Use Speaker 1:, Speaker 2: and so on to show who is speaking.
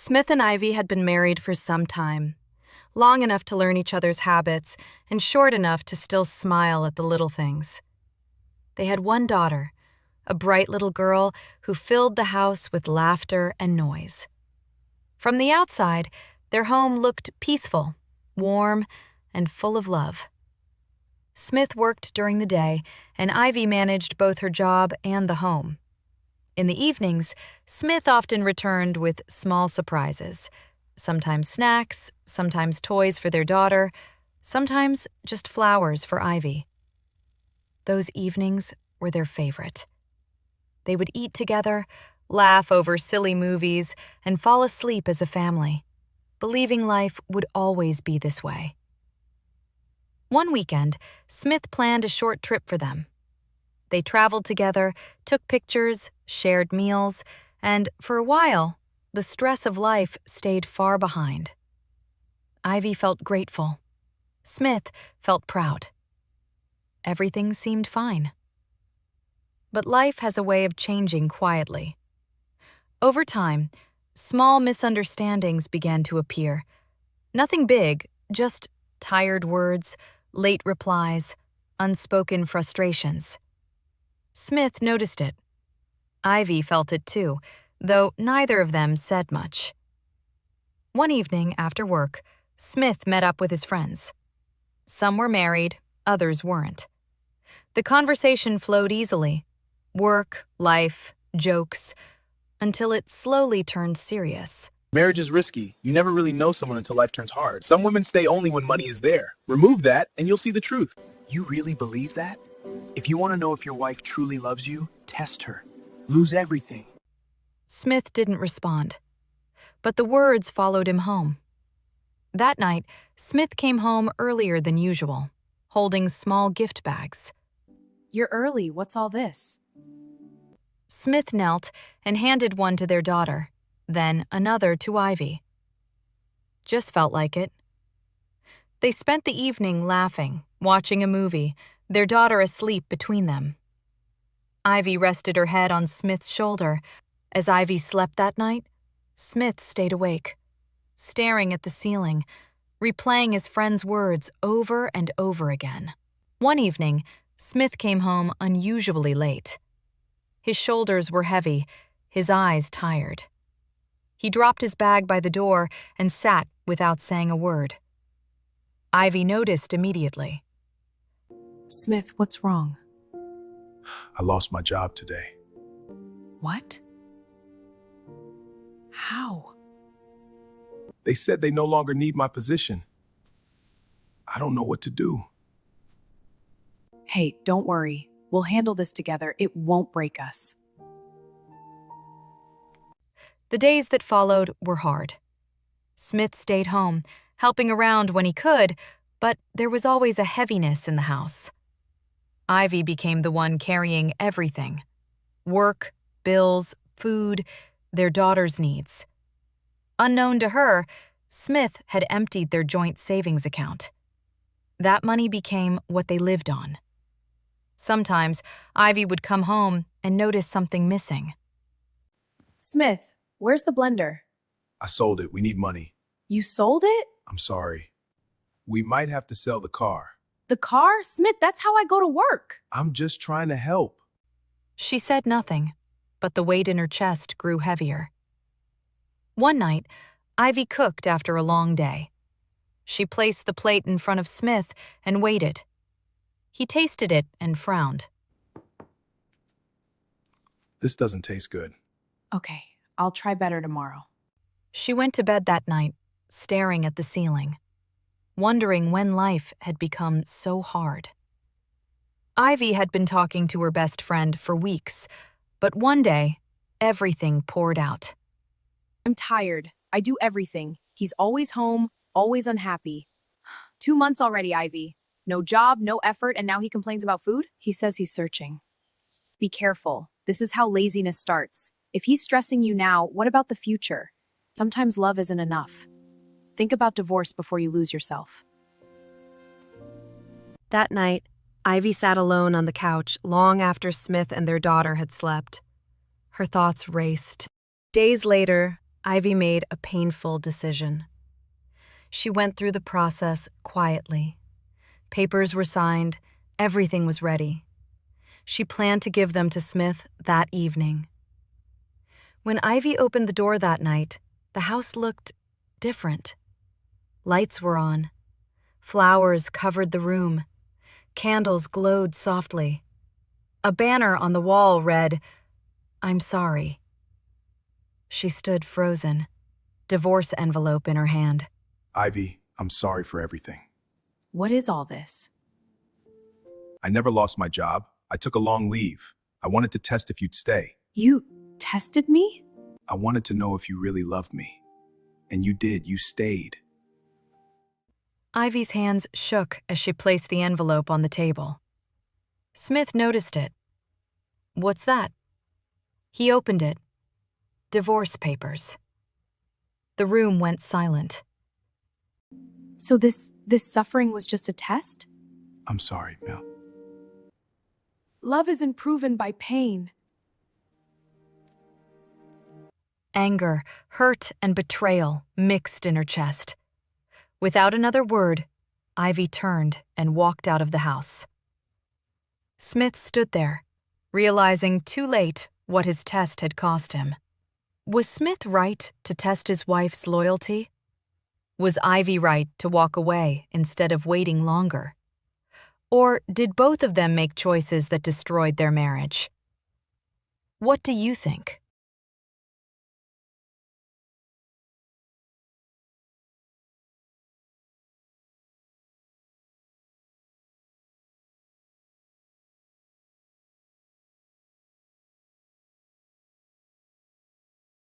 Speaker 1: Smith and Ivy had been married for some time, long enough to learn each other's habits and short enough to still smile at the little things. They had one daughter, a bright little girl who filled the house with laughter and noise. From the outside, their home looked peaceful, warm, and full of love. Smith worked during the day, and Ivy managed both her job and the home. In the evenings, Smith often returned with small surprises, sometimes snacks, sometimes toys for their daughter, sometimes just flowers for Ivy. Those evenings were their favorite. They would eat together, laugh over silly movies, and fall asleep as a family, believing life would always be this way. One weekend, Smith planned a short trip for them. They traveled together, took pictures, shared meals, and, for a while, the stress of life stayed far behind. Ivy felt grateful. Smith felt proud. Everything seemed fine. But life has a way of changing quietly. Over time, small misunderstandings began to appear. Nothing big, just tired words, late replies, unspoken frustrations. Smith noticed it. Ivy felt it too, though neither of them said much. One evening after work, Smith met up with his friends. Some were married, others weren't. The conversation flowed easily. Work, life, jokes, until it slowly turned serious.
Speaker 2: Marriage is risky. You never really know someone until life turns hard. Some women stay only when money is there. Remove that, and you'll see the truth.
Speaker 3: You really believe that? If you want to know if your wife truly loves you, test her. Lose everything.
Speaker 1: Smith didn't respond, but the words followed him home. That night, Smith came home earlier than usual, holding small gift bags.
Speaker 4: You're early. What's all this?
Speaker 1: Smith knelt and handed one to their daughter, then another to Ivy. Just felt like it. They spent the evening laughing, watching a movie, their daughter asleep between them. Ivy rested her head on Smith's shoulder. As Ivy slept that night, Smith stayed awake, staring at the ceiling, replaying his friend's words over and over again. One evening, Smith came home unusually late. His shoulders were heavy, his eyes tired. He dropped his bag by the door and sat without saying a word. Ivy noticed immediately.
Speaker 4: Smith, what's wrong?
Speaker 2: I lost my job today.
Speaker 4: What? How?
Speaker 2: They said they no longer need my position. I don't know what to do.
Speaker 4: Hey, don't worry. We'll handle this together. It won't break us.
Speaker 1: The days that followed were hard. Smith stayed home, helping around when he could, but there was always a heaviness in the house. Ivy became the one carrying everything: work, bills, food, their daughter's needs. Unknown to her, Smith had emptied their joint savings account. That money became what they lived on. Sometimes, Ivy would come home and notice something missing.
Speaker 4: Smith, where's the blender?
Speaker 2: I sold it. We need money.
Speaker 4: You sold it?
Speaker 2: I'm sorry. We might have to sell the car.
Speaker 4: The car? Smith, that's how I go to work.
Speaker 2: I'm just trying to help.
Speaker 1: She said nothing, but the weight in her chest grew heavier. One night, Ivy cooked after a long day. She placed the plate in front of Smith and waited. He tasted it and frowned.
Speaker 2: This doesn't taste good.
Speaker 4: Okay, I'll try better tomorrow.
Speaker 1: She went to bed that night, staring at the ceiling, wondering when life had become so hard. Ivy had been talking to her best friend for weeks, but one day, everything poured out.
Speaker 4: I'm tired. I do everything. He's always home, always unhappy. 2 months already, Ivy. No job, no effort, and now he complains about food? He says he's searching. Be careful. This is how laziness starts. If he's stressing you now, what about the future? Sometimes love isn't enough. Think about divorce before you lose yourself.
Speaker 5: That night, Ivy sat alone on the couch long after Smith and their daughter had slept. Her thoughts raced. Days later,
Speaker 1: Ivy made a painful decision. She went through the process quietly. Papers were signed, everything was ready. She planned to give them to Smith that evening. When Ivy opened the door that night, the house looked different. Lights were on. Flowers covered the room. Candles glowed softly. A banner on the wall read, "I'm sorry." She stood frozen, divorce envelope in her hand.
Speaker 3: Ivy, I'm sorry for everything.
Speaker 4: What is all this?
Speaker 3: I never lost my job. I took a long leave. I wanted to test if you'd stay.
Speaker 4: You tested me?
Speaker 3: I wanted to know if you really loved me. And you did. You stayed.
Speaker 1: Ivy's hands shook as she placed the envelope on the table. Smith noticed it. "What's that?" He opened it. Divorce papers. The room went silent.
Speaker 4: So this suffering was just a test?
Speaker 3: I'm sorry, Mel.
Speaker 4: Love isn't proven by pain.
Speaker 1: Anger, hurt, and betrayal mixed in her chest. Without another word, Ivy turned and walked out of the house. Smith stood there, realizing too late what his test had cost him. Was Smith right to test his wife's loyalty? Was Ivy right to walk away instead of waiting longer? Or did both of them make choices that destroyed their marriage? What do you think?